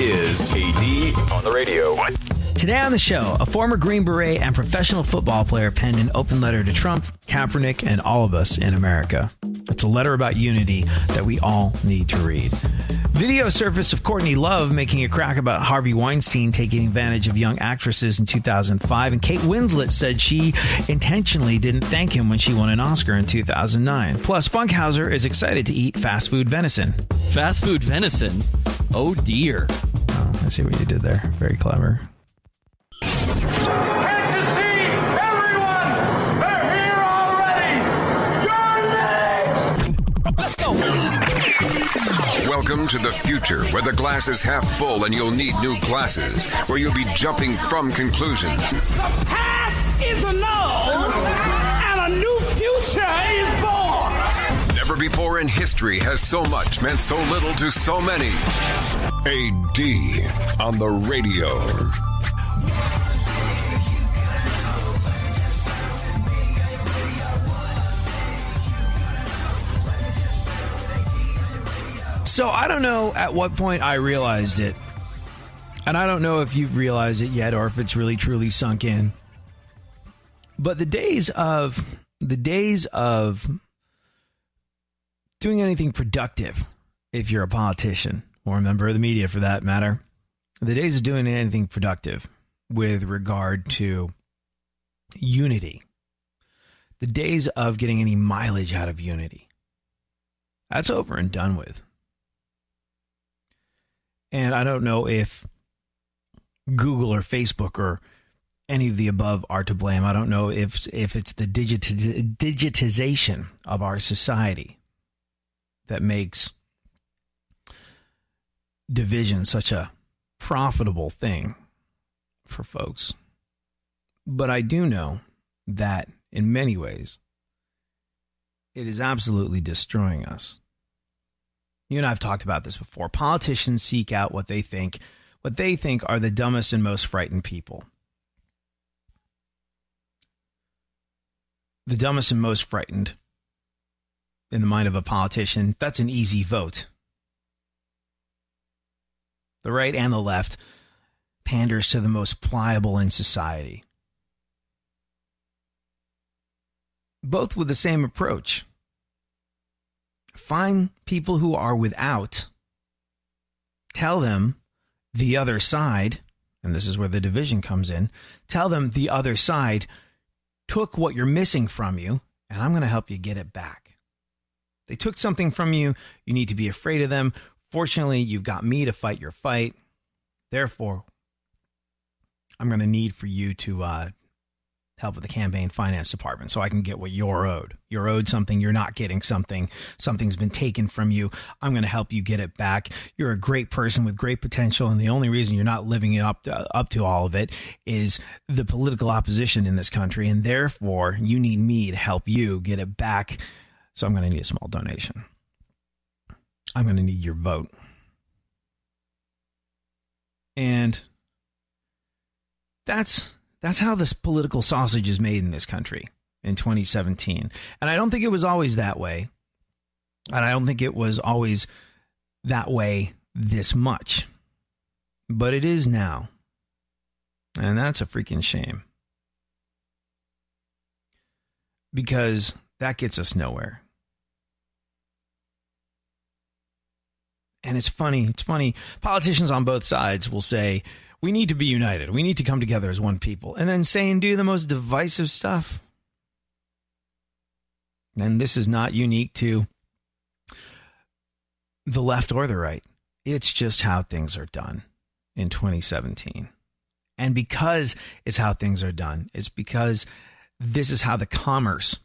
is KD on the radio. What? Today on the show, a former Green Beret and professional football player penned an open letter to Trump, Kaepernick, and all of us in America. It's a letter about unity that we all need to read. Video surfaced of Courtney Love making a crack about Harvey Weinstein taking advantage of young actresses in 2005, and Kate Winslet said she intentionally didn't thank him when she won an Oscar in 2009. Plus, Funkhouser is excited to eat fast food venison. Fast food venison? Oh dear. Oh, I see what you did there. Very clever. Can't you see? Everyone! They're here already! You're next! Let's go! Welcome to the future, where the glass is half full and you'll need new glasses, where you'll be jumping from conclusions. The past is annulled, and a new future is born! Never before in history has so much meant so little to so many. AD on the radio. So I don't know at what point I realized it, and I don't know if you've realized it yet or if it's really truly sunk in. But the days of doing anything productive, if you're a politician or a member of the media for that matter, the days of doing anything productive with regard to unity, the days of getting any mileage out of unity, that's over and done with. And I don't know if Google or Facebook or any of the above are to blame. I don't know if it's the digitization of our society that makes division such a profitable thing for folks. But I do know that in many ways, it is absolutely destroying us. You and I have talked about this before. Politicians seek out what they think are the dumbest and most frightened people. The dumbest and most frightened in the mind of a politician, that's an easy vote. The right and the left panders to the most pliable in society. Both with the same approach. Find people who are without, tell them the other side, and this is where the division comes in, tell them the other side took what you're missing from you, and I'm going to help you get it back. They took something from you, you need to be afraid of them. Fortunately, you've got me to fight your fight. Therefore, I'm going to need for you to help with the campaign finance department so I can get what you're owed. You're owed something. You're not getting something. Something's been taken from you. I'm going to help you get it back. You're a great person with great potential, and the only reason you're not living up to all of it is the political opposition in this country, and therefore you need me to help you get it back. So I'm going to need a small donation. I'm going to need your vote. And that's how this political sausage is made in this country in 2017. And I don't think it was always that way. And I don't think it was always that way this much. But it is now. And that's a freaking shame. Because that gets us nowhere. And it's funny. Politicians on both sides will say, we need to be united. We need to come together as one people. And then say and do the most divisive stuff. And this is not unique to the left or the right. It's just how things are done in 2017. And because it's how things are done, it's because this is how the commerce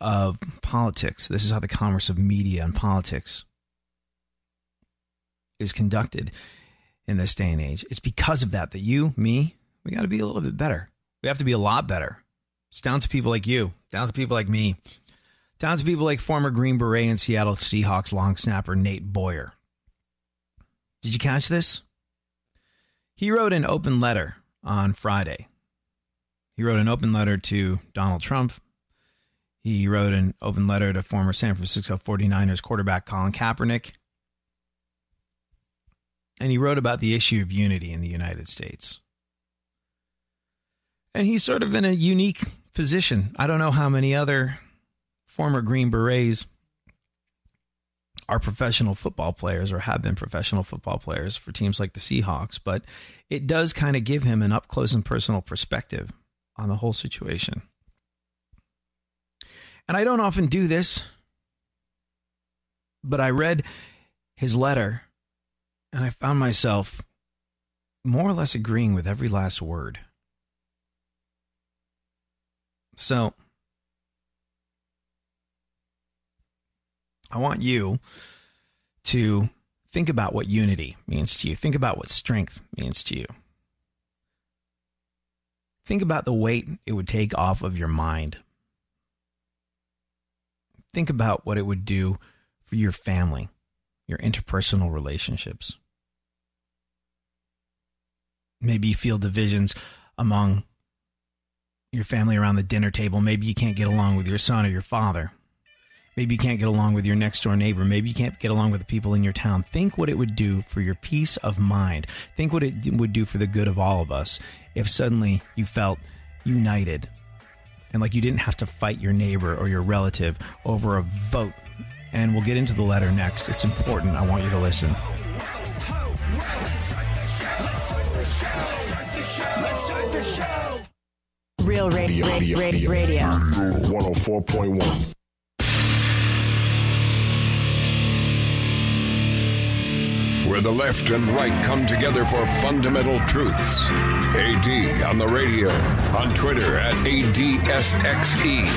of politics, this is how the commerce of media and politics is conducted in this day and age. It's because of that you, me, we got to be a little bit better. We have to be a lot better. It's down to people like you, down to people like me, down to people like former Green Beret and Seattle Seahawks long snapper Nate Boyer. Did you catch this? He wrote an open letter on Friday. He wrote an open letter to Donald Trump. He wrote an open letter to former San Francisco 49ers quarterback Colin Kaepernick. And he wrote about the issue of unity in the United States. And he's sort of in a unique position. I don't know how many other former Green Berets are professional football players or have been professional football players for teams like the Seahawks, but it does kind of give him an up-close and personal perspective on the whole situation. And I don't often do this, but I read his letter and I found myself more or less agreeing with every last word. So I want you to think about what unity means to you. Think about what strength means to you. Think about the weight it would take off of your mind. Think about what it would do for your family, your interpersonal relationships. Maybe you feel divisions among your family around the dinner table. Maybe you can't get along with your son or your father. Maybe you can't get along with your next door neighbor. Maybe you can't get along with the people in your town. Think what it would do for your peace of mind. Think what it would do for the good of all of us if suddenly you felt united and like you didn't have to fight your neighbor or your relative over a vote. And we'll get into the letter next. It's important. I want you to listen. Real radio. 104.1. Where the left and right come together for fundamental truths. AD on the radio, on Twitter at ADSXE.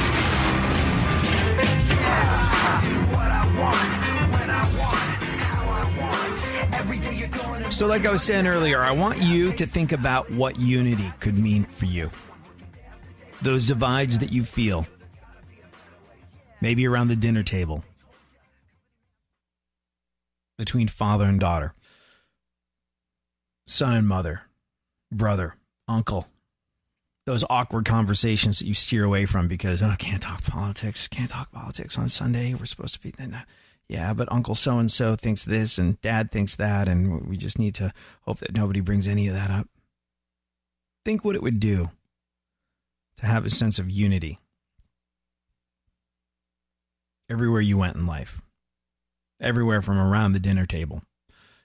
So like I was saying earlier, I want you to think about what unity could mean for you. Those divides that you feel. Maybe around the dinner table. Between father and daughter. Son and mother. Brother. Uncle. Those awkward conversations that you steer away from because, can't talk politics. Can't talk politics on Sunday. We're supposed to be... Yeah, but Uncle so-and-so thinks this and Dad thinks that, and we just need to hope that nobody brings any of that up. Think what it would do to have a sense of unity everywhere you went in life. Everywhere from around the dinner table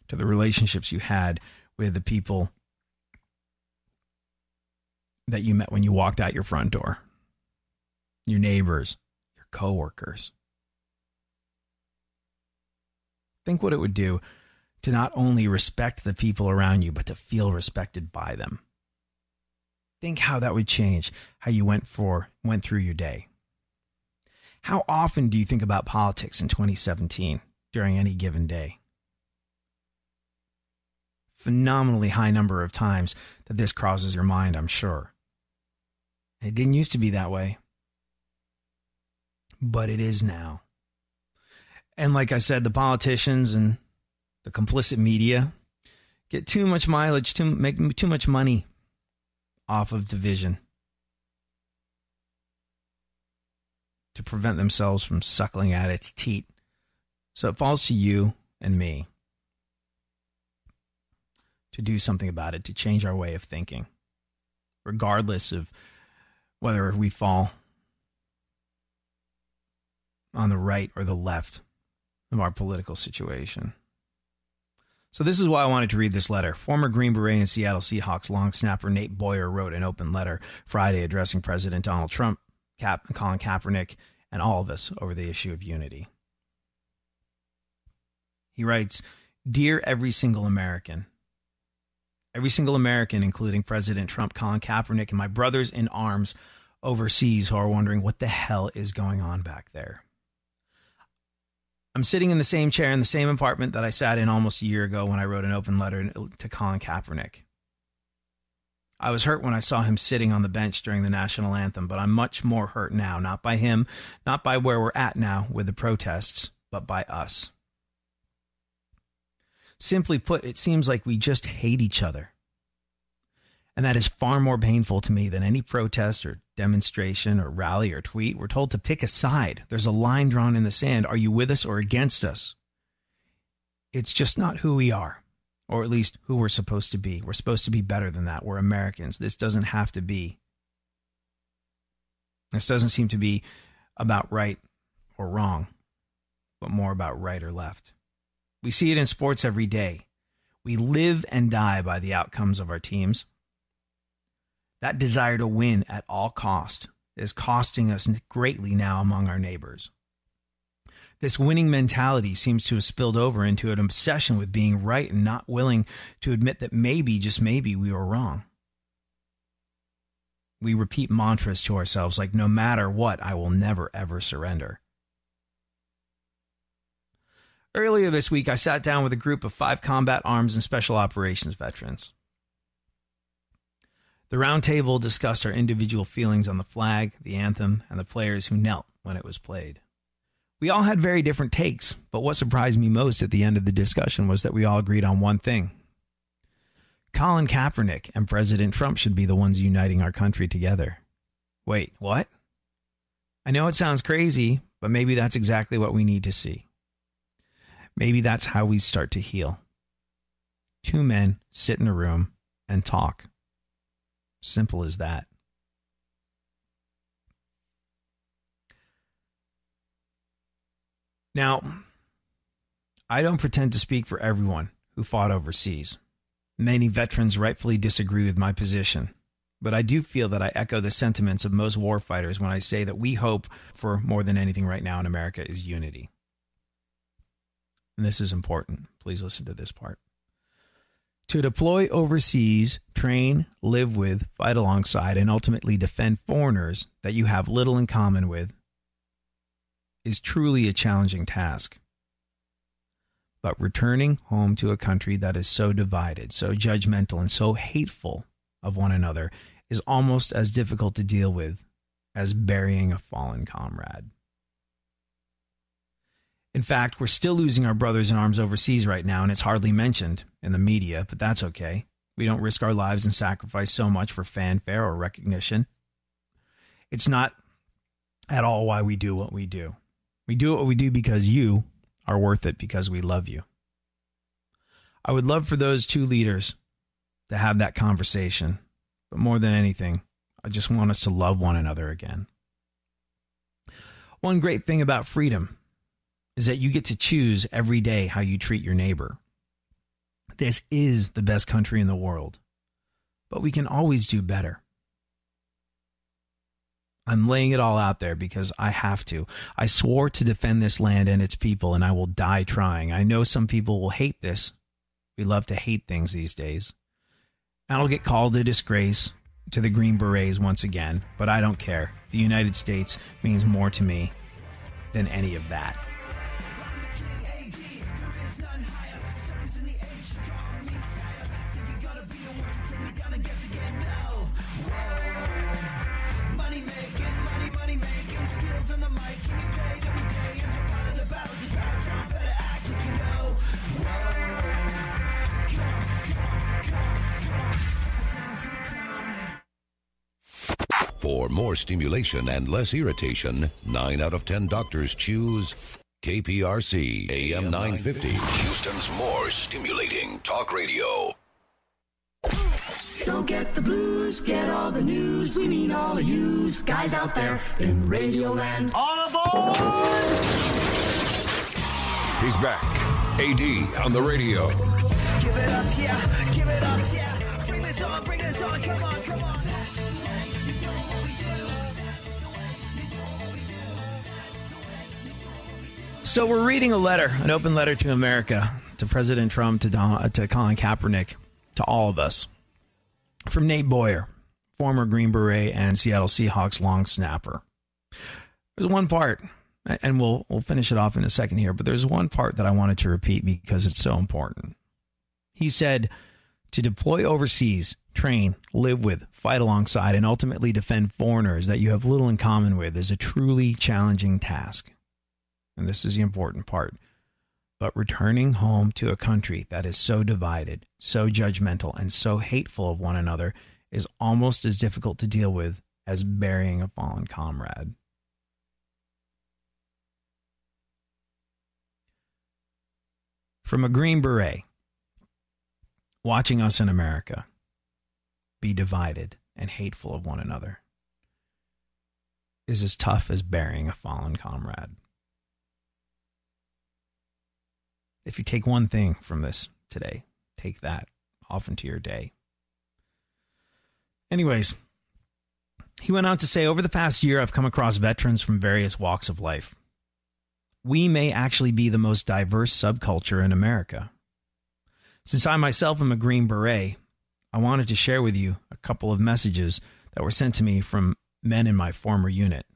to the relationships you had with the people that you met when you walked out your front door. Your neighbors, your coworkers. Think what it would do to not only respect the people around you, but to feel respected by them. Think how that would change how you went through your day. How often do you think about politics in 2017 during any given day? Phenomenally high number of times that this crosses your mind, I'm sure. It didn't used to be that way, but it is now. And like I said, the politicians and the complicit media get too much mileage, make too much money off of division to prevent themselves from suckling at its teat. So it falls to you and me to do something about it, to change our way of thinking, regardless of whether we fall on the right or the left of our political situation. So this is why I wanted to read this letter. Former Green Beret and Seattle Seahawks long snapper Nate Boyer wrote an open letter Friday addressing President Donald Trump, Colin Kaepernick, and all of us over the issue of unity. He writes, "Dear every single American, including President Trump, Colin Kaepernick, and my brothers in arms overseas who are wondering what the hell is going on back there. I'm sitting in the same chair in the same apartment that I sat in almost a year ago when I wrote an open letter to Colin Kaepernick. I was hurt when I saw him sitting on the bench during the national anthem, but I'm much more hurt now, not by him, not by where we're at now with the protests, but by us. Simply put, it seems like we just hate each other. And that is far more painful to me than any protest or demonstration or rally or tweet. We're told to pick a side. There's a line drawn in the sand. Are you with us or against us? It's just not who we are or at least who we're supposed to be. We're supposed to be better than that. We're Americans. This doesn't have to be. This doesn't seem to be about right or wrong, but more about right or left. We see it in sports every day. We live and die by the outcomes of our teams. That desire to win at all cost is costing us greatly now among our neighbors. This winning mentality seems to have spilled over into an obsession with being right and not willing to admit that maybe, just maybe, we were wrong. We repeat mantras to ourselves like, no matter what, I will never, ever surrender. Earlier this week, I sat down with a group of 5 combat arms and special operations veterans. The round table discussed our individual feelings on the flag, the anthem, and the players who knelt when it was played. We all had very different takes, but what surprised me most at the end of the discussion was that we all agreed on one thing. Colin Kaepernick and President Trump should be the ones uniting our country together. Wait, what? I know it sounds crazy, but maybe that's exactly what we need to see. Maybe that's how we start to heal. 2 men sit in a room and talk. Simple as that. Now, I don't pretend to speak for everyone who fought overseas. Many veterans rightfully disagree with my position, but I do feel that I echo the sentiments of most warfighters when I say that we hope for more than anything right now in America is unity. And this is important. Please listen to this part. To deploy overseas, train, live with, fight alongside, and ultimately defend foreigners that you have little in common with is truly a challenging task. But returning home to a country that is so divided, so judgmental, and so hateful of one another is almost as difficult to deal with as burying a fallen comrade. In fact, we're still losing our brothers in arms overseas right now, and it's hardly mentioned in the media, but that's okay. We don't risk our lives and sacrifice so much for fanfare or recognition. It's not at all why we do what we do. We do what we do because you are worth it, because we love you. I would love for those 2 leaders to have that conversation, but more than anything, I just want us to love one another again. One great thing about freedom is that you get to choose every day how you treat your neighbor. This is the best country in the world, but we can always do better. I'm laying it all out there because I have to. I swore to defend this land and its people, and I will die trying. I know some people will hate this. We love to hate things these days. And I'll get called a disgrace to the Green Berets once again, but I don't care. The United States means more to me than any of that. For more stimulation and less irritation, 9 out of 10 doctors choose KPRC AM 950, Houston's more stimulating talk radio. Don't get the blues, get all the news. We mean all of you guys out there in Radioland. All aboard! He's back. AD on the radio. Give it up, yeah. Give it up, yeah. Bring this on, come on, come on. So we're reading a letter, an open letter to America, to President Trump, to Colin Kaepernick, to all of us, from Nate Boyer, former Green Beret and Seattle Seahawks long snapper. There's one part, and we'll finish it off in a second here, but there's one part that I wanted to repeat because it's so important. He said, to deploy overseas, train, live with, fight alongside, and ultimately defend foreigners that you have little in common with is a truly challenging task. And this is the important part. But returning home to a country that is so divided, so judgmental, and so hateful of one another is almost as difficult to deal with as burying a fallen comrade. From a Green Beret, watching us in America be divided and hateful of one another is as tough as burying a fallen comrade. If you take one thing from this today, take that off into your day. Anyways, he went on to say, over the past year, I've come across veterans from various walks of life. We may actually be the most diverse subculture in America. Since I myself am a Green Beret, I wanted to share with you a couple of messages that were sent to me from men in my former unit.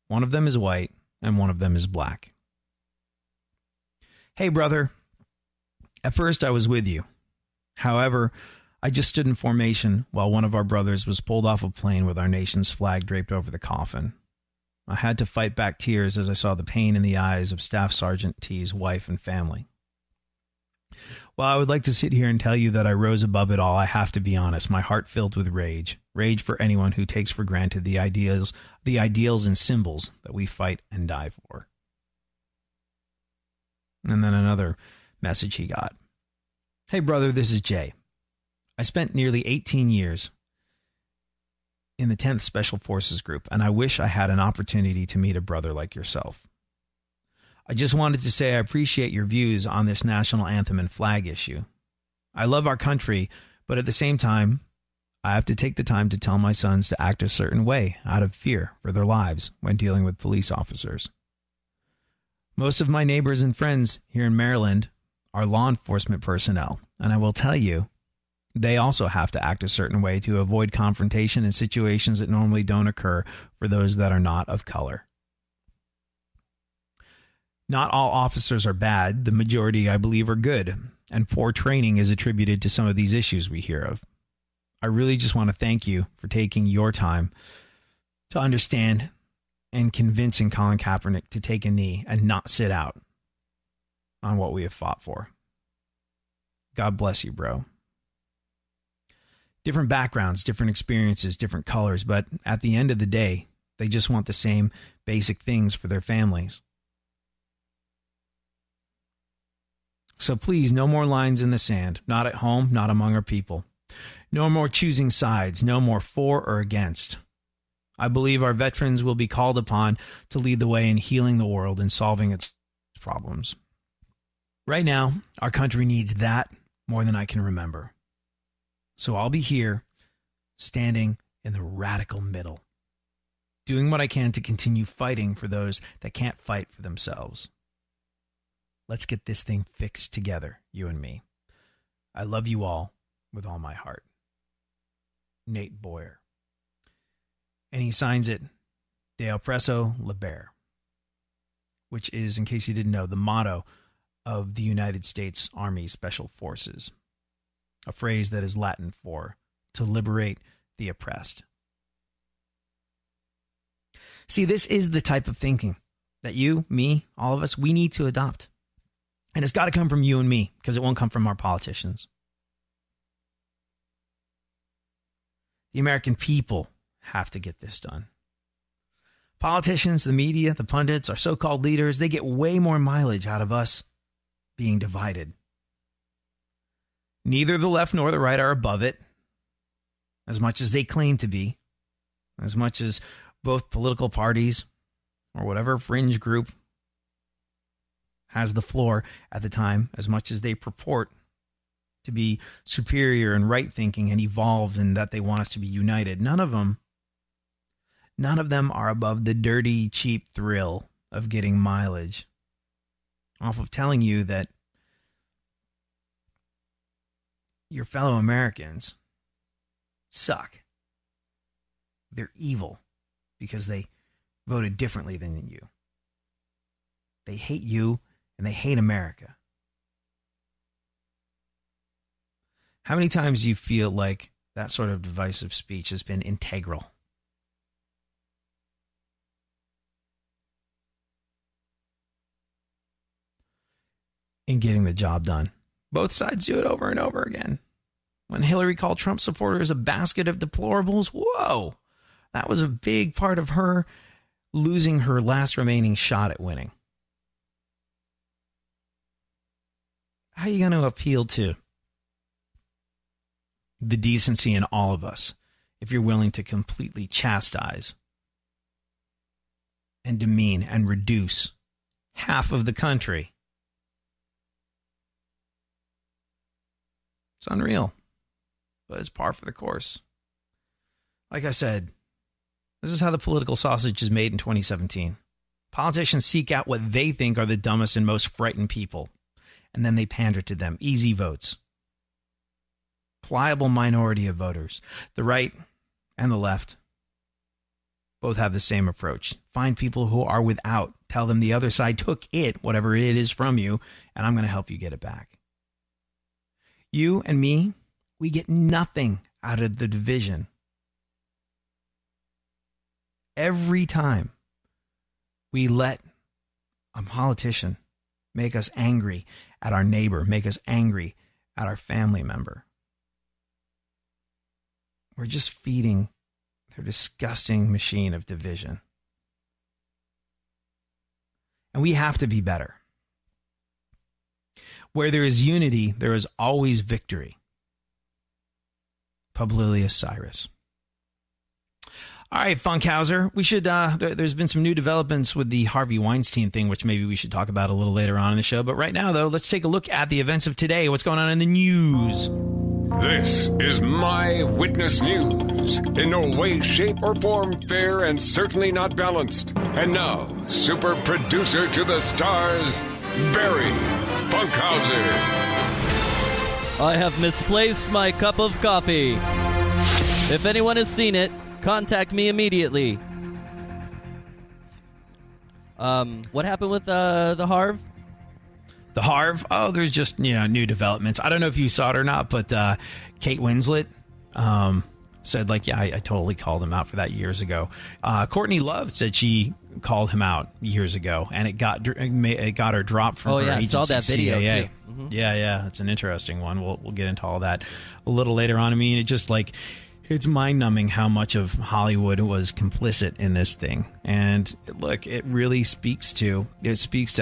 One of them is white and one of them is black. Hey, brother. At first I was with you. However, I just stood in formation while one of our brothers was pulled off a plane with our nation's flag draped over the coffin. I had to fight back tears as I saw the pain in the eyes of Staff Sergeant T's wife and family. While I would like to sit here and tell you that I rose above it all, I have to be honest, my heart filled with rage. Rage for anyone who takes for granted the ideals and symbols that we fight and die for. And then another message he got. Hey, brother, this is Jay. I spent nearly 18 years in the 10th Special Forces Group, and I wish I had an opportunity to meet a brother like yourself. I just wanted to say I appreciate your views on this national anthem and flag issue. I love our country, but at the same time, I have to take the time to tell my sons to act a certain way out of fear for their lives when dealing with police officers. Most of my neighbors and friends here in Maryland are law enforcement personnel, and I will tell you, they also have to act a certain way to avoid confrontation in situations that normally don't occur for those that are not of color. Not all officers are bad. The majority, I believe, are good, and poor training is attributed to some of these issues we hear of. I really just want to thank you for taking your time to understand and convincing Colin Kaepernick to take a knee and not sit out on what we have fought for. God bless you, bro. Different backgrounds, different experiences, different colors, but at the end of the day, they just want the same basic things for their families. So please, no more lines in the sand, not at home, not among our people. No more choosing sides, no more for or against. I believe our veterans will be called upon to lead the way in healing the world and solving its problems. Right now, our country needs that more than I can remember. So I'll be here, standing in the radical middle, doing what I can to continue fighting for those that can't fight for themselves. Let's get this thing fixed together, you and me. I love you all with all my heart. Nate Boyer. And he signs it, de-opresso-liber, which is, in case you didn't know, the motto of the United States Army Special Forces, a phrase that is Latin for to liberate the oppressed. See, this is the type of thinking that you, me, all of us, we need to adopt. And it's got to come from you and me, because it won't come from our politicians. The American people have to get this done. Politicians, the media, the pundits, our so-called leaders, they get way more mileage out of us being divided. Neither the left nor the right are above it, as much as they claim to be, as much as both political parties or whatever fringe group has the floor at the time, as much as they purport to be superior and right-thinking and evolved and that they want us to be united. None of them are above the dirty, cheap thrill of getting mileage off of telling you that your fellow Americans suck. They're evil because they voted differently than you. They hate you and they hate America. How many times do you feel like that sort of divisive speech has been integral? In getting the job done. Both sides do it over and over again. When Hillary called Trump supporters a basket of deplorables, whoa, that was a big part of her losing her last remaining shot at winning. How are you going to appeal to the decency in all of us if you're willing to completely chastise and demean and reduce half of the country. It's unreal, but it's par for the course. Like I said, this is how the political sausage is made in 2017. Politicians seek out what they think are the dumbest and most frightened people, and then they pander to them. Easy votes. Pliable minority of voters. The right and the left both have the same approach. Find people who are without. Tell them the other side took it, whatever it is, from you, and I'm going to help you get it back. You and me, we get nothing out of the division. Every time we let a politician make us angry at our neighbor, make us angry at our family member, we're just feeding their disgusting machine of division. And we have to be better. Where there is unity, there is always victory. Publilius Cyrus. All right, Funkhouser, we should, there's been some new developments with the Harvey Weinstein thing, which maybe we should talk about a little later on in the show. But right now, though, let's take a look at the events of today. What's going on in the news? This is My Witness News. In no way, shape, or form fair and certainly not balanced. And now, super producer to the stars, Barry Funkhouser. I have misplaced my cup of coffee. If anyone has seen it, contact me immediately. What happened with the Harv? The Harv? Oh, there's just, new developments. I don't know if you saw it or not, but Kate Winslet said, I totally called him out for that years ago. Courtney Love said she called him out years ago, and it got her dropped from her agency. I saw that video, CAA. Too. Mm-hmm. Yeah, it's an interesting one. We'll get into all that a little later on. I mean, it just it's mind-numbing how much of Hollywood was complicit in this thing. And look, it really speaks to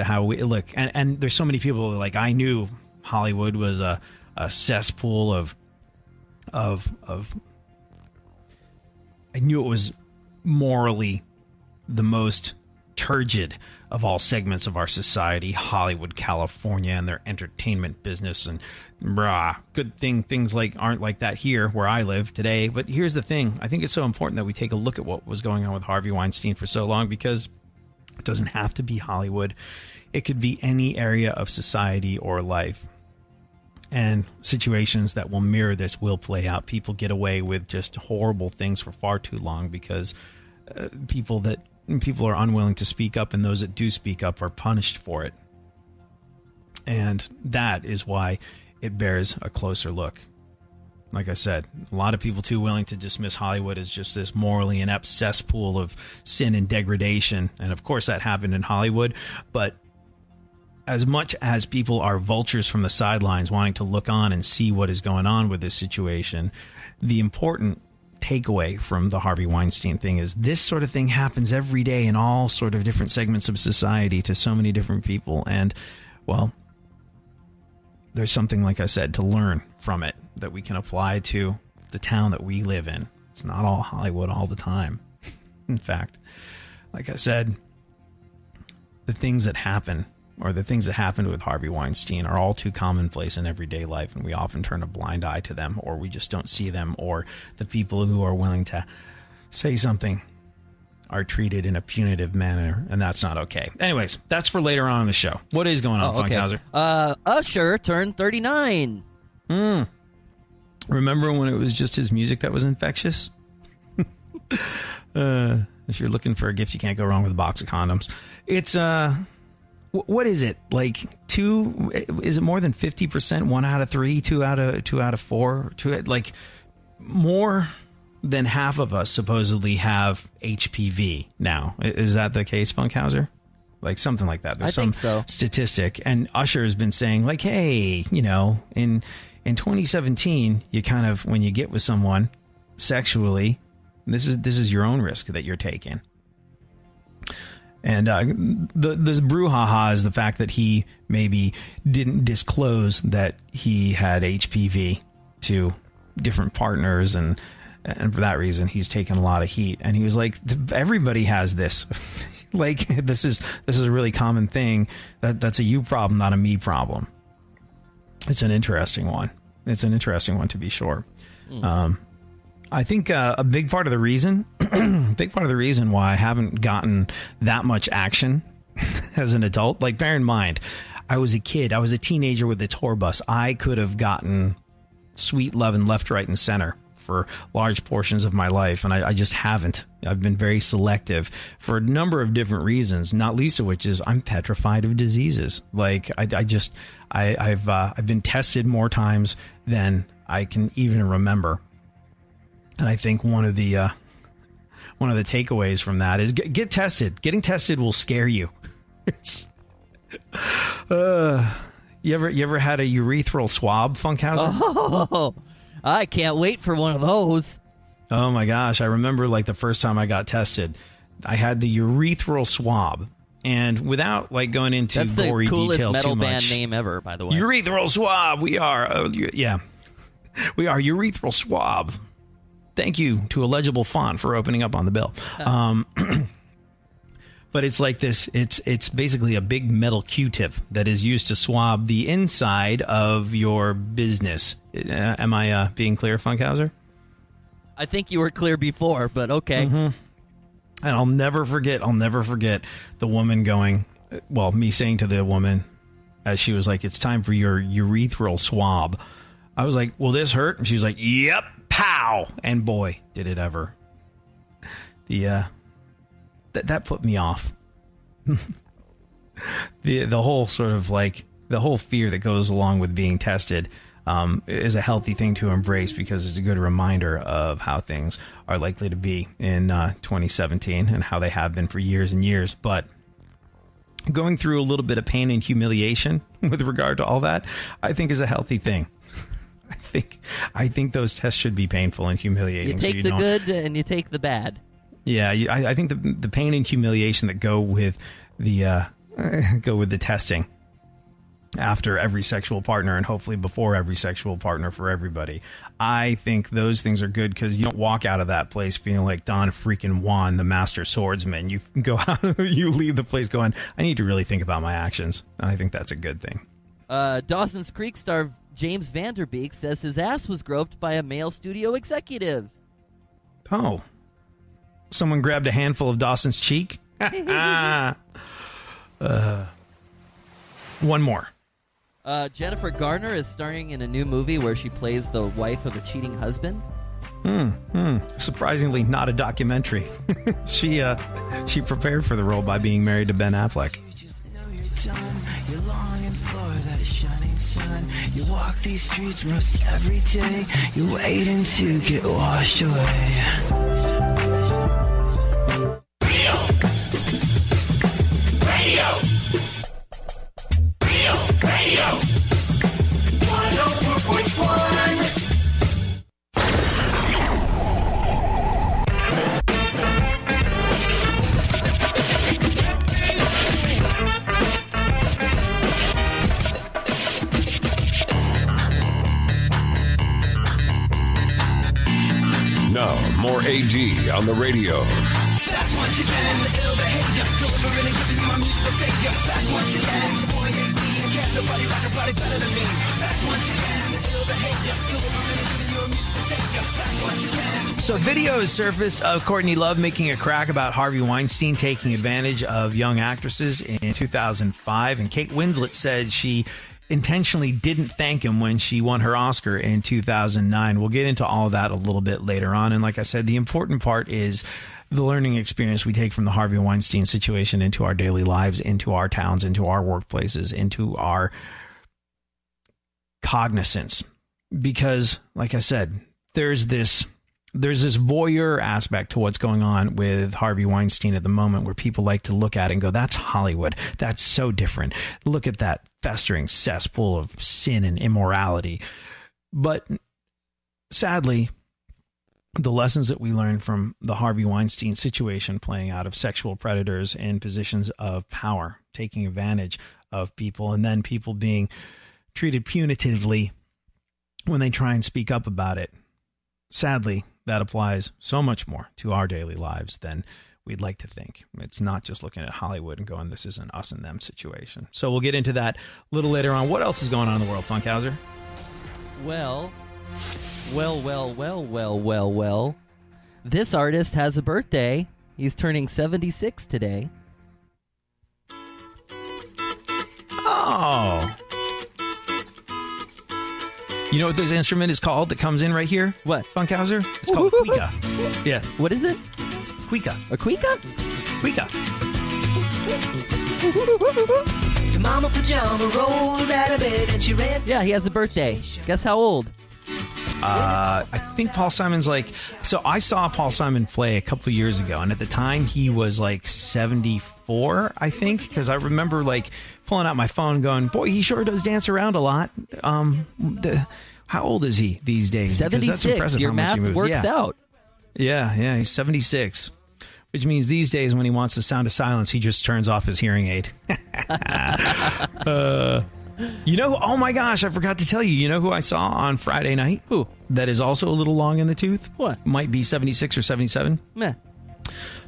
how we look. And there's so many people who are like, I knew Hollywood was a cesspool of I knew it was morally the most turgid of all segments of our society, Hollywood, California, and their entertainment business. And good thing things aren't like that here where I live today. But here's the thing. I think it's so important that we take a look at what was going on with Harvey Weinstein for so long, because it doesn't have to be Hollywood. It could be any area of society or life. And situations that will mirror this will play out. People get away with just horrible things for far too long because people are unwilling to speak up, and those that do speak up are punished for it. And that is why it bears a closer look. Like I said, a lot of people too willing to dismiss Hollywood as just this morally inept cesspool of sin and degradation. And of course that happened in Hollywood. But as much as people are vultures from the sidelines wanting to look on and see what is going on with this situation, the important takeaway from the Harvey Weinstein thing is this sort of thing happens every day in all sort of different segments of society to so many different people. And, well, there's something, like I said, to learn from it that we can apply to the town that we live in. It's not all Hollywood all the time. In fact, like I said, the things that happen, or the things that happened with Harvey Weinstein, are all too commonplace in everyday life, and we often turn a blind eye to them, or we just don't see them, or the people who are willing to say something are treated in a punitive manner, and that's not okay. Anyways, that's for later on in the show. What is going on, Funkhouser? Usher turned 39. Remember when it was just his music that was infectious? If you're looking for a gift, you can't go wrong with a box of condoms. It's what is it, like two? Is it more than 50%? 1 out of 3, 2 out of 4, like more than half of us supposedly have HPV now. Is that the case, Funkhouser? Like something like that. There's think so. Statistic, and Usher has been saying, like, hey, in 2017, you kind of, when you get with someone sexually, this is your own risk that you're taking. And the brouhaha is the fact that he maybe didn't disclose that he had HPV to different partners, and for that reason, he's taken a lot of heat. And he was like, everybody has this. Like, this is a really common thing. That's a you problem, not a me problem. It's an interesting one. It's an interesting one, to be sure. I think a big part of the reason why I haven't gotten that much action as an adult, like, bear in mind, I was a kid. I was a teenager with a tour bus. I could have gotten sweet love and left, right, and center for large portions of my life, and I just haven't. I've been very selective for a number of different reasons, not least of which is I'm petrified of diseases. Like, I've been tested more times than I can even remember, and I think one of the takeaways from that is get tested. Getting tested will scare you. It's you ever had a urethral swab, Funkhouser? Oh, I can't wait for one of those. Oh my gosh, I remember like the first time I got tested, I had the urethral swab, and without like going into That's gory the coolest detail metal too much, band name ever, by the way. Urethral swab. We are, we are urethral swab. Thank you to Illegible Font for opening up on the bill. But it's like this. It's basically a big metal Q-tip that is used to swab the inside of your business. Am I being clear, Funkhouser? I think you were clear before, but okay. Mm-hmm. And I'll never forget the woman going, well, me saying to the woman as she was like, "It's time for your urethral swab." I was like, "Will this hurt?" And she was like, "Yep, pow!" And boy, did it ever. That put me off. the whole sort of like the whole fear that goes along with being tested is a healthy thing to embrace, because it's a good reminder of how things are likely to be in 2017 and how they have been for years and years. But going through a little bit of pain and humiliation with regard to all that, I think is a healthy thing. I think those tests should be painful and humiliating. You take the good and you take the bad. Yeah, I think the pain and humiliation that go with the testing after every sexual partner, and hopefully before every sexual partner for everybody, I think those things are good, because you don't walk out of that place feeling like Don freaking Juan, the master swordsman. You go out, you leave the place going, I need to really think about my actions, and I think that's a good thing. Dawson's Creek star James Vanderbeek says his ass was groped by a male studio executive. Oh. Someone grabbed a handful of Dawson's cheek? One more. Jennifer Garner is starring in a new movie where she plays the wife of a cheating husband. Surprisingly, not a documentary. She prepared for the role by being married to Ben Affleck. You're longing for that shining sun. You walk these streets most every day. You're waiting to get washed away. Radio 104.1. Now, more AD on the radio. Back once again, the ill behavior, delivering and giving you my musical savior. Back once again, it's your boy AD, and can't nobody rock a body better than me. Back once again, the ill behavior, delivering and giving you a musical savior. Back once again. So video has surfaced of Courtney Love making a crack about Harvey Weinstein taking advantage of young actresses in 2005, and Kate Winslet said she intentionally didn't thank him when she won her Oscar in 2009. We'll get into all of that a little bit later on. And like I said, the important part is the learning experience we take from the Harvey Weinstein situation into our daily lives, into our towns, into our workplaces, into our cognizance. Because, like I said, there's this voyeur aspect to what's going on with Harvey Weinstein at the moment, where people like to look at it and go, that's Hollywood. That's so different. Look at that festering cesspool of sin and immorality. But sadly, the lessons that we learned from the Harvey Weinstein situation playing out of sexual predators in positions of power, taking advantage of people, and then people being treated punitively when they try and speak up about it. sadly, that applies so much more to our daily lives than we'd like to think. It's not just looking at Hollywood and going, this is an us and them situation. So we'll get into that a little later on. What else is going on in the world, Funkhouser? Well. This artist has a birthday. He's turning 76 today. Oh. You know what this instrument is called that comes in right here? What? Funkhouser? It's called a cuica. Yeah. What is it? Cuica. A cuica? Cuica. Your mama pajama rolled out of bed and she ran. Yeah, he has a birthday. Guess how old? I think Paul Simon's like... So I saw Paul Simon play a couple of years ago, and at the time he was like 74, I think, because I remember like pulling out my phone going, boy, he sure does dance around a lot. How old is he these days? 76. That's impressive. Your how much math he moves. works out. Yeah, he's 76. Which means these days when he wants the sound of silence, he just turns off his hearing aid. You know, oh my gosh, I forgot to tell you. You know who I saw on Friday night? Who? That is also a little long in the tooth? What? Might be 76 or 77. Meh.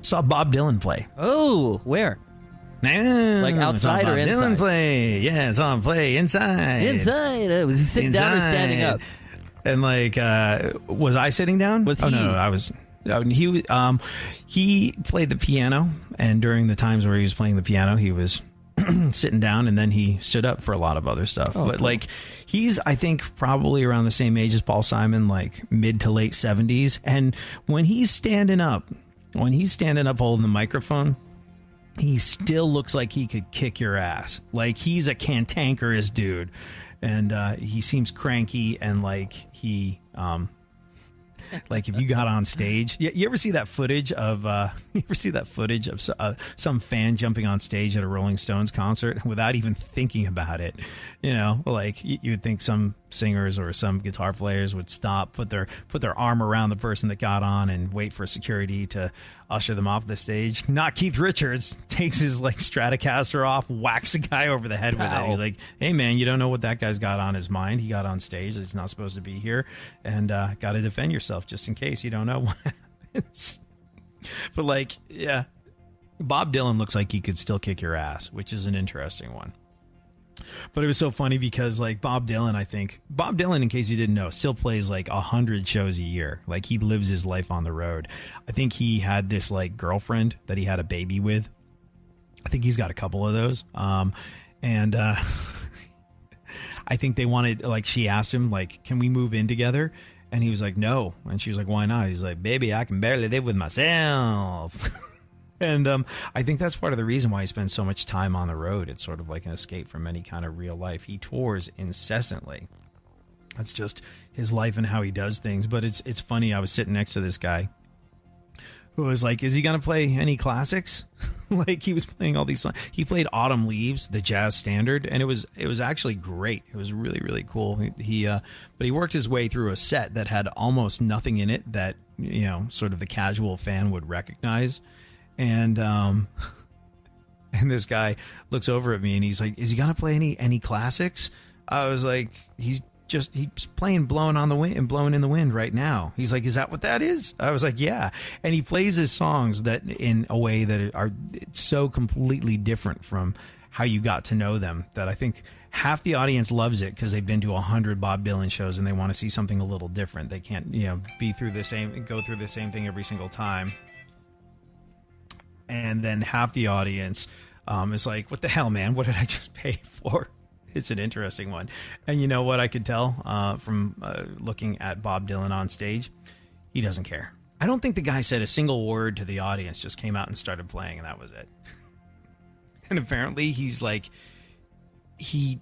Saw Bob Dylan play. Oh, where? Like outside saw or Bob inside? Dylan play. Yeah, saw him play inside. Inside. Was he sitting down or standing up? And like, was I sitting down? Was Oh he? no, I was. He played the piano, and during the times where he was playing the piano, he was sitting down, and then he stood up for a lot of other stuff. But like, he's, I think, probably around the same age as Paul Simon, like mid to late 70s. And when he's standing up holding the microphone, he still looks like he could kick your ass. Like, he's a cantankerous dude, and he seems cranky, and like he like if you got on stage, you ever see that footage of some fan jumping on stage at a Rolling Stones concert without even thinking about it? You know, like you would think some singers or some guitar players would stop, put their arm around the person that got on and wait for security to usher them off the stage. Not Keith Richards. Takes his like Stratocaster off, whacks a guy over the head with it. He's like, hey man, you don't know what that guy's got on his mind. He got on stage. He's not supposed to be here, and got to defend yourself just in case you don't know what happens. But like, yeah, Bob Dylan looks like he could still kick your ass, which is an interesting one. But it was so funny because like Bob Dylan, in case you didn't know, still plays like 100 shows a year. Like, he lives his life on the road. I think he had this like girlfriend that he had a baby with. I think he's got a couple of those. And I think they wanted, like, she asked him, like, can we move in together? And he was like, no. And she was like, why not? He's like, baby, I can barely live with myself. And I think that's part of the reason why he spends so much time on the road. It's sort of like an escape from any kind of real life. He tours incessantly. That's just his life and how he does things. But it's funny. I was sitting next to this guy who was like, is he going to play any classics? Like, he was playing all these songs. He played Autumn Leaves, the jazz standard, and it was actually great. It was really, really cool. But he worked his way through a set that had almost nothing in it that, you know, sort of the casual fan would recognize. And and this guy looks over at me and he's like, is he gonna play any classics? I was like, he's playing Blowing in the Wind right now. He's like, is that what that is? I was like, yeah. And he plays his songs that in a way that are so completely different from how you got to know them that I think half the audience loves it because they've been to 100 Bob Dylan shows and they want to see something a little different. They can't, you know, go through the same thing every single time. And then half the audience is like, what the hell, man? What did I just pay for? It's an interesting one. And you know what I could tell from looking at Bob Dylan on stage? He doesn't care. I don't think the guy said a single word to the audience, just came out and started playing, and that was it. And apparently he's like, he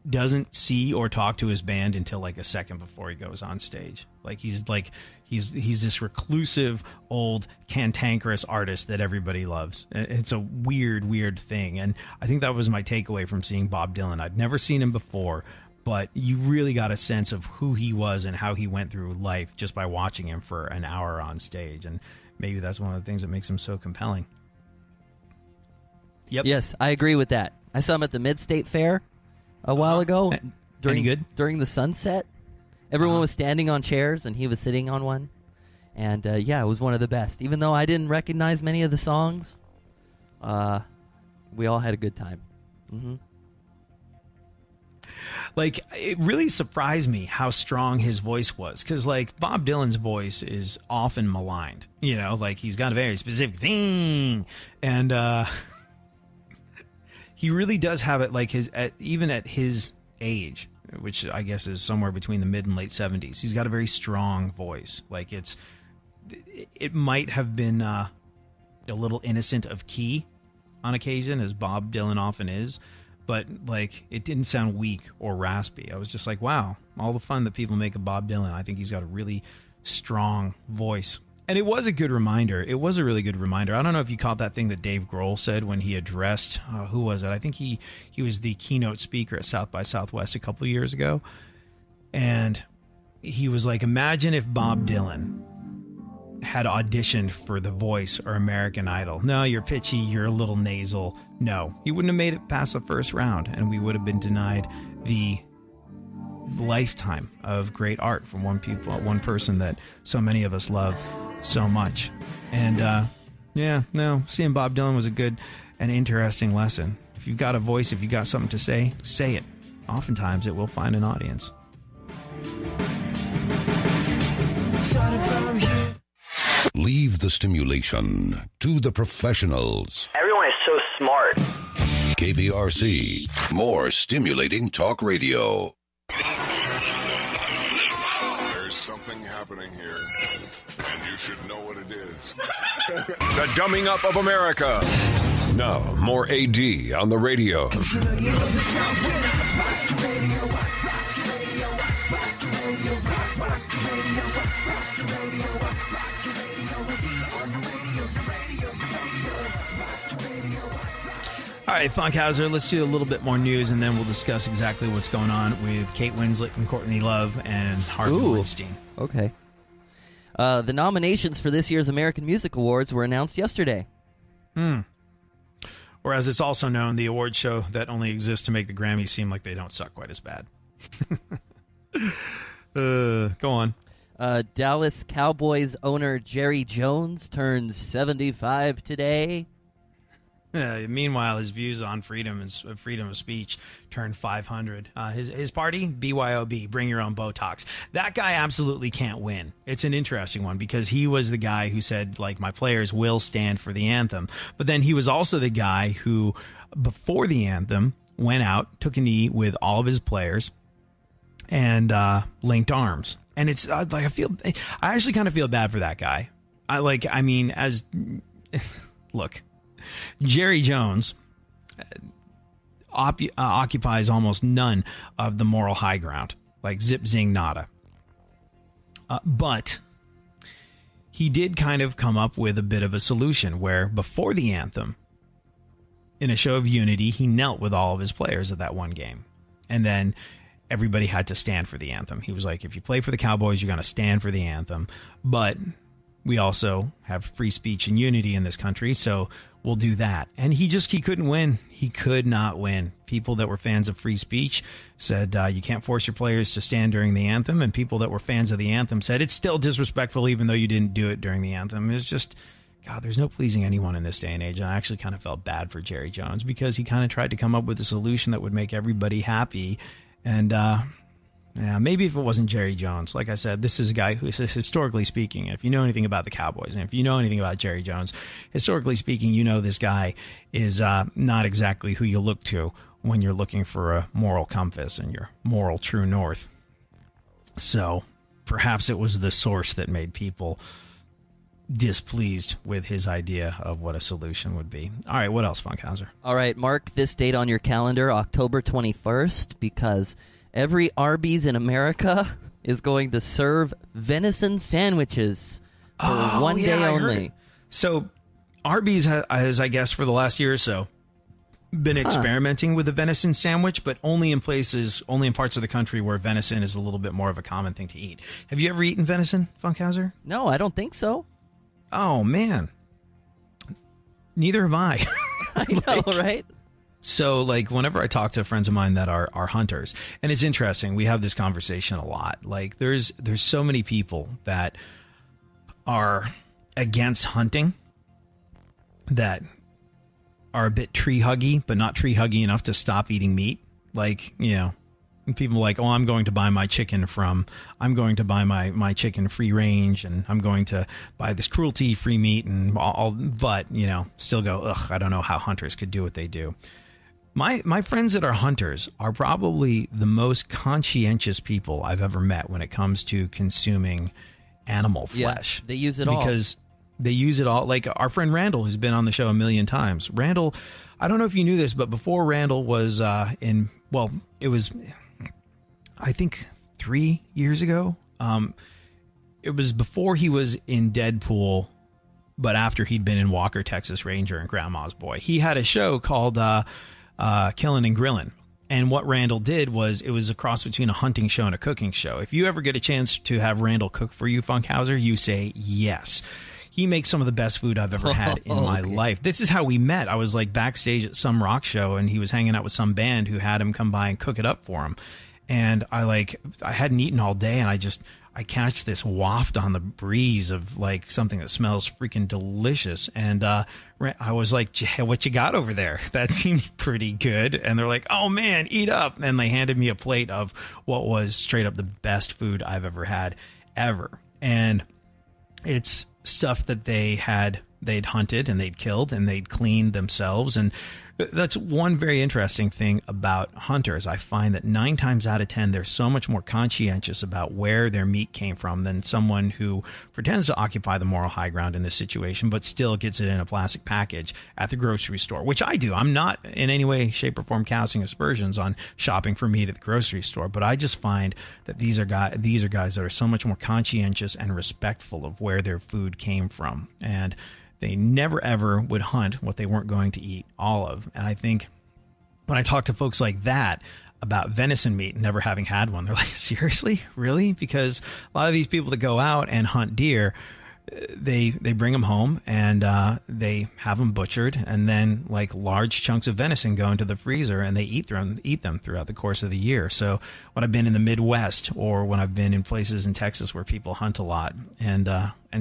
doesn't see or talk to his band until like a second before he goes on stage. He's this reclusive old cantankerous artist that everybody loves. It's a weird thing, and I think that was my takeaway from seeing Bob Dylan. I'd never seen him before, but you really got a sense of who he was and how he went through life just by watching him for an hour on stage, and maybe that's one of the things that makes him so compelling. Yep. Yes, I agree with that. I saw him at the Mid-State Fair a while ago Any good? during the sunset, Everyone was standing on chairs, and he was sitting on one. And, yeah, it was one of the best. Even though I didn't recognize many of the songs, we all had a good time. Mm-hmm. Like, it really surprised me how strong his voice was. Because, like, Bob Dylan's voice is often maligned. You know, like, he's got a very specific thing. And he really does have it, like, even at his age, which I guess is somewhere between the mid and late 70s. He's got a very strong voice. Like, it might have been a little innocent of key on occasion, as Bob Dylan often is. But, like, it didn't sound weak or raspy. I was just like, wow, all the fun that people make of Bob Dylan. I think he's got a really strong voice. And it was a good reminder. It was a really good reminder. I don't know if you caught that thing that Dave Grohl said when he addressed, who was it? I think he was the keynote speaker at South by Southwest a couple of years ago. And he was like, imagine if Bob Dylan had auditioned for The Voice or American Idol. No, you're pitchy, you're a little nasal. No, he wouldn't have made it past the first round, and we would have been denied the lifetime of great art from one person that so many of us love so much. And seeing Bob Dylan was a good and interesting lesson. If you've got a voice, if you've got something to say it. Oftentimes it will find an audience. Leave the stimulation to the professionals. Everyone is so smart. KPRC, more stimulating talk radio. There's something happening here, and you should know what it is. The dumbing up of America. Now, more AD on the radio. All right, Funkhouser, let's do a little bit more news, and then we'll discuss exactly what's going on with Kate Winslet and Courtney Love and Harvey Weinstein. Okay. The nominations for this year's American Music Awards were announced yesterday. Or as it's also known, the award show that only exists to make the Grammys seem like they don't suck quite as bad. Go on. Dallas Cowboys owner Jerry Jones turns 75 today. Meanwhile, his views on freedom of speech turned 500. His party, BYOB, Bring Your Own Botox. That guy absolutely can't win. It's an interesting one because he was the guy who said, like, my players will stand for the anthem. But then he was also the guy who, before the anthem, went out, took a knee with all of his players, and linked arms. And it's like I actually kind of feel bad for that guy. Look. Jerry Jones occupies almost none of the moral high ground, like zip, zing, nada. But he did kind of come up with a bit of a solution where before the anthem, in a show of unity, he knelt with all of his players at that one game. And then everybody had to stand for the anthem. He was like, if you play for the Cowboys, you're going to stand for the anthem. But we also have free speech and unity in this country, so we'll do that. And he couldn't win. He could not win. People that were fans of free speech said you can't force your players to stand during the anthem, and people that were fans of the anthem said it's still disrespectful even though you didn't do it during the anthem. It's just, God, there's no pleasing anyone in this day and age. And I actually kind of felt bad for Jerry Jones because he kind of tried to come up with a solution that would make everybody happy. And yeah, maybe if it wasn't Jerry Jones. Like I said, this is a guy who, historically speaking, if you know anything about the Cowboys, and if you know anything about Jerry Jones, historically speaking, you know this guy is not exactly who you look to when you're looking for a moral compass and your moral true north. So perhaps it was the source that made people displeased with his idea of what a solution would be. All right, what else, Funkhouser? All right, mark this date on your calendar, October 21st, because every Arby's in America is going to serve venison sandwiches for one day only. So Arby's has, I guess, for the last year or so, been experimenting with the venison sandwich, but only in parts of the country where venison is a little bit more of a common thing to eat. Have you ever eaten venison, Funkhouser? No, I don't think so. Oh, man. Neither have I. I know, right? So, like, whenever I talk to friends of mine that are hunters, and it's interesting, we have this conversation a lot. Like, there's so many people that are against hunting that are a bit tree huggy, but not tree huggy enough to stop eating meat. Like, you know, people like, oh, I'm going to buy my chicken my chicken free range, and I'm going to buy this cruelty free meat and all, but, you know, still go, ugh, I don't know how hunters could do what they do. My friends that are hunters are probably the most conscientious people I've ever met when it comes to consuming animal flesh. Yeah, they use it all. Because they use it all. Like our friend Randall, who's been on the show a million times. Randall, I don't know if you knew this, but before Randall was it was, I think 3 years ago. It was before he was in Deadpool, but after he'd been in Walker, Texas Ranger and Grandma's Boy. He had a show called Killin' and Grillin'. And what Randall did was, it was a cross between a hunting show and a cooking show. If you ever get a chance to have Randall cook for you, Funkhouser, you say yes. He makes some of the best food I've ever had in my life. This is how we met. I was like backstage at some rock show, and he was hanging out with some band who had him come by and cook it up for him. And I hadn't eaten all day, and I catch this waft on the breeze of like something that smells freaking delicious. And I was like, what you got over there? That seemed pretty good. And they're like, oh man, eat up. And they handed me a plate of what was straight up the best food I've ever had ever. And it's stuff that they'd hunted and they'd killed and they'd cleaned themselves. And that's one very interesting thing about hunters. I find that 9 times out of 10, they're so much more conscientious about where their meat came from than someone who pretends to occupy the moral high ground in this situation, but still gets it in a plastic package at the grocery store, which I do. I'm not in any way, shape, or form casting aspersions on shopping for meat at the grocery store, but I just find that these are guys that are so much more conscientious and respectful of where their food came from. And they never, ever would hunt what they weren't going to eat all of. And I think when I talk to folks like that about venison meat, never having had one, they're like, seriously? Really? Because a lot of these people that go out and hunt deer, they bring them home and they have them butchered, and then like large chunks of venison go into the freezer and they eat them throughout the course of the year. So when I've been in the Midwest, or when I've been in places in Texas where people hunt a lot, and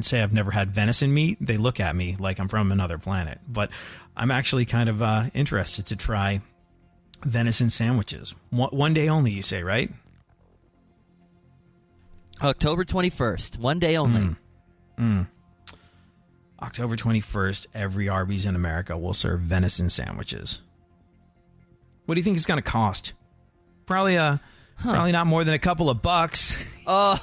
say I've never had venison meat, they look at me like I'm from another planet. But I'm actually kind of interested to try venison sandwiches. One day only, you say, right? October 21st, one day only. October 21st, every Arby's in America will serve venison sandwiches. What do you think it's going to cost? Probably not more than a couple of bucks. And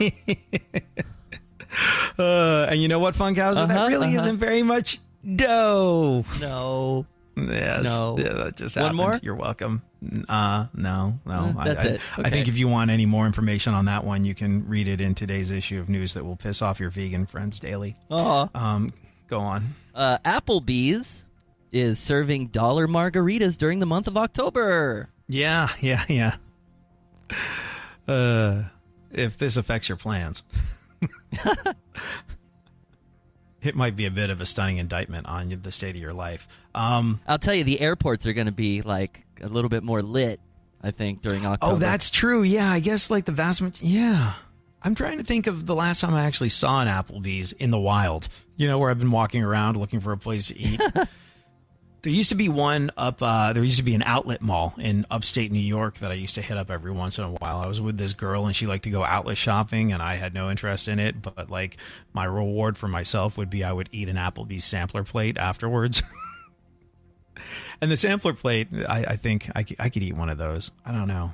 you know what, Funkhouser? That really isn't very much dough. No. Yes. No. Yeah, that just happened. One more? You're welcome. No. That's it. Okay. I think if you want any more information on that one, you can read it in today's issue of news that will piss off your vegan friends daily. Go on. Applebee's is serving dollar margaritas during the month of October. Yeah. If this affects your plans, it might be a bit of a stunning indictment on the state of your life. I'll tell you, the airports are going to be like a little bit more lit, I think, during October. Oh, that's true. Yeah, I guess like the vast majority. Yeah. I'm trying to think of the last time I actually saw an Applebee's in the wild, where I've been walking around looking for a place to eat. There used to be one there used to be an outlet mall in upstate New York that I used to hit up every once in a while. I was with this girl and she liked to go outlet shopping and I had no interest in it. But like my reward for myself would be I would eat an Applebee's sampler plate afterwards. And the sampler plate, I think I could eat one of those. I don't know.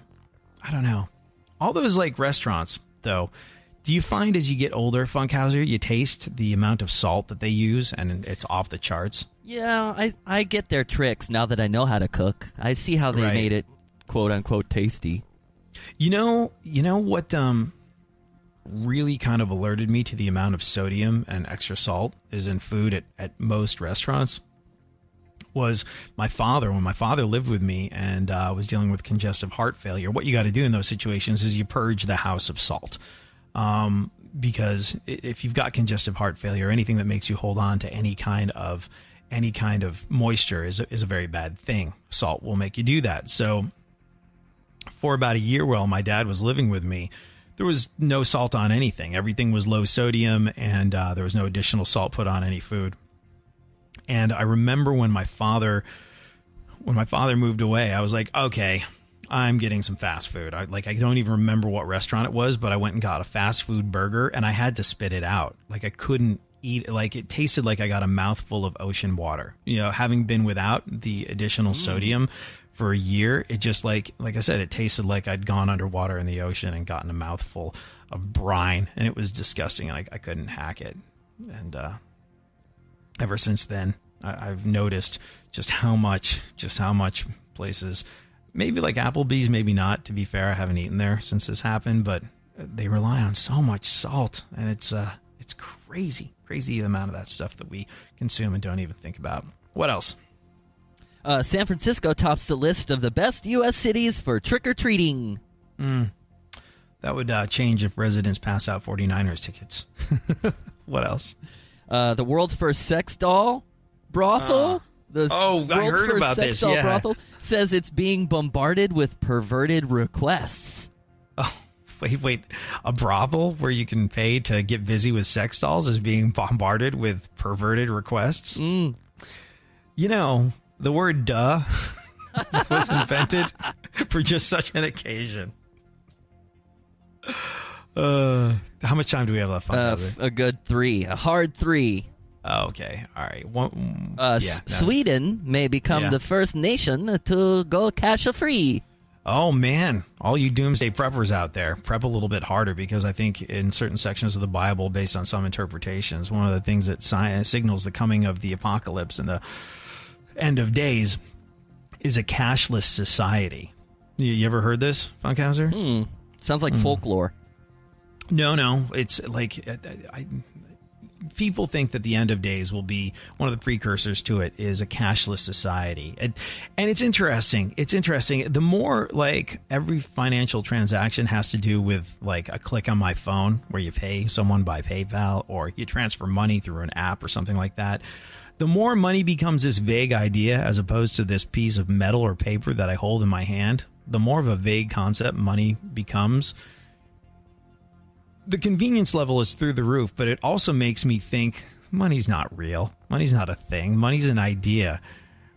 All those like restaurants though, do you find as you get older, Funkhouser, you taste the amount of salt that they use and it's off the charts? Yeah, I get their tricks now that I know how to cook. I see how they made it, quote unquote, tasty. You know what really kind of alerted me to the amount of sodium and extra salt is in food at most restaurants was my father. When my father lived with me and was dealing with congestive heart failure, what you got to do in those situations is you purge the house of salt. Because if you've got congestive heart failure, anything that makes you hold on to any kind of any kind of moisture is a very bad thing. Salt will make you do that. So for about a year while my dad was living with me, there was no salt on anything. Everything was low sodium, and there was no additional salt put on any food. And I remember when my father moved away, I was like, okay, I'm getting some fast food. I don't even remember what restaurant it was, but I went and got a fast food burger, and I had to spit it out. Like, I couldn't eat it. Like, it tasted like I got a mouthful of ocean water. You know, having been without the additional sodium for a year, it just like I said, it tasted like I'd gone underwater in the ocean and gotten a mouthful of brine, and it was disgusting, and I couldn't hack it. And ever since then, I've noticed just how much places, maybe like Applebee's, maybe not. To be fair, I haven't eaten there since this happened, but they rely on so much salt, and it's crazy the amount of that stuff that we consume and don't even think about. What else? San Francisco tops the list of the best U.S. cities for trick-or-treating. That would change if residents pass out 49ers tickets. What else? The world's first sex doll brothel. I heard about this. Yeah. Brothel says it's being bombarded with perverted requests. Oh, wait. A brothel where you can pay to get busy with sex dolls is being bombarded with perverted requests? You know, the word duh was invented for just such an occasion. How much time do we have left? A good 3. A hard 3. Oh, okay. All right. Sweden may become the first nation to go cash-free. Oh, man. All you doomsday preppers out there, prep a little bit harder, because I think in certain sections of the Bible, based on some interpretations, one of the things that signals the coming of the apocalypse and the end of days is a cashless society. You ever heard this, Funkhouser? Sounds like folklore. No. It's like people think that the end of days will be one of the precursors to it is a cashless society. And it's interesting. The more like every financial transaction has to do with like a click on my phone where you pay someone by PayPal or you transfer money through an app or something like that, the more money becomes this vague idea as opposed to this piece of metal or paper that I hold in my hand. The more of a vague concept money becomes. The convenience level is through the roof, but it also makes me think money's not real. Money's not a thing. Money's an idea,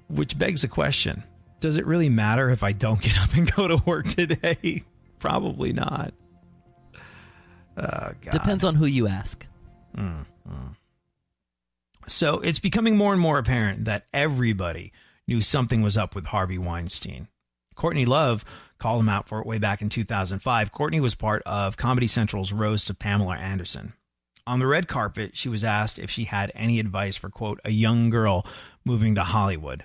which begs the question, does it really matter if I don't get up and go to work today? Probably not. God. Depends on who you ask. So it's becoming more and more apparent that everybody knew something was up with Harvey Weinstein. Courtney Love called him out for it way back in 2005. Courtney was part of Comedy Central's Roast of Pamela Anderson. On the red carpet, she was asked if she had any advice for, quote, a young girl moving to Hollywood.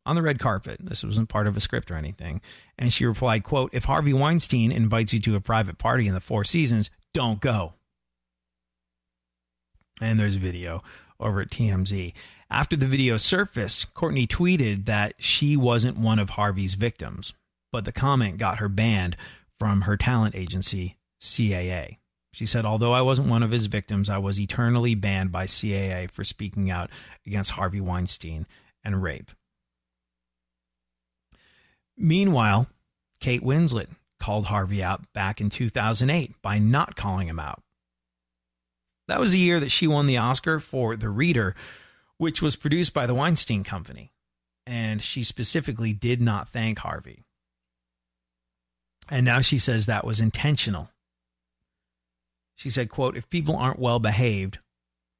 On the red carpet. This wasn't part of a script or anything. And she replied, quote, if Harvey Weinstein invites you to a private party in the Four Seasons, don't go. And there's video over at TMZ. After the video surfaced, Courtney tweeted that she wasn't one of Harvey's victims, but the comment got her banned from her talent agency, CAA. She said, although I wasn't one of his victims, I was eternally banned by CAA for speaking out against Harvey Weinstein and rape. Meanwhile, Kate Winslet called Harvey out back in 2008 by not calling him out. That was the year that she won the Oscar for The Reader, which was produced by the Weinstein Company. And she specifically did not thank Harvey. And now she says that was intentional. She said, quote, if people aren't well behaved,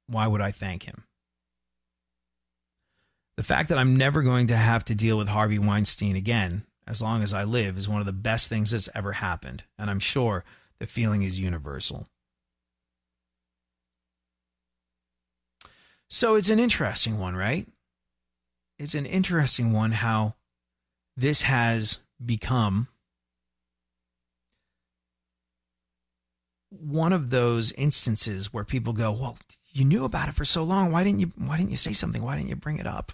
why would I thank him? The fact that I'm never going to have to deal with Harvey Weinstein again, as long as I live, is one of the best things that's ever happened. And I'm sure the feeling is universal. So it's an interesting one, right? It's an interesting one how this has become one of those instances where people go, well, you knew about it for so long. Why didn't you say something? Why didn't you bring it up?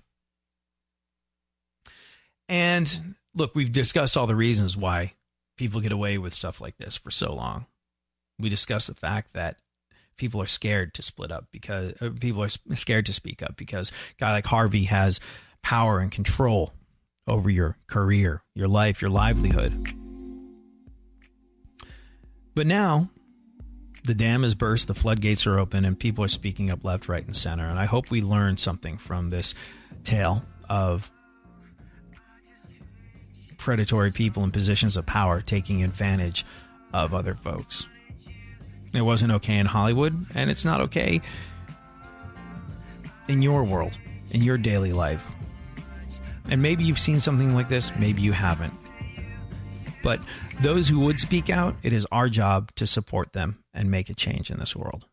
And look, we've discussed all the reasons why people get away with stuff like this for so long. We discussed the fact that people are scared to split up because people are scared to speak up because a guy like Harvey has power and control over your career, your life, your livelihood. But now the dam has burst, the floodgates are open, and people are speaking up left, right, and center. And I hope we learn something from this tale of predatory people in positions of power taking advantage of other folks. It wasn't okay in Hollywood, and it's not okay in your world, in your daily life. And maybe you've seen something like this, maybe you haven't. But those who would speak out, it is our job to support them and make a change in this world.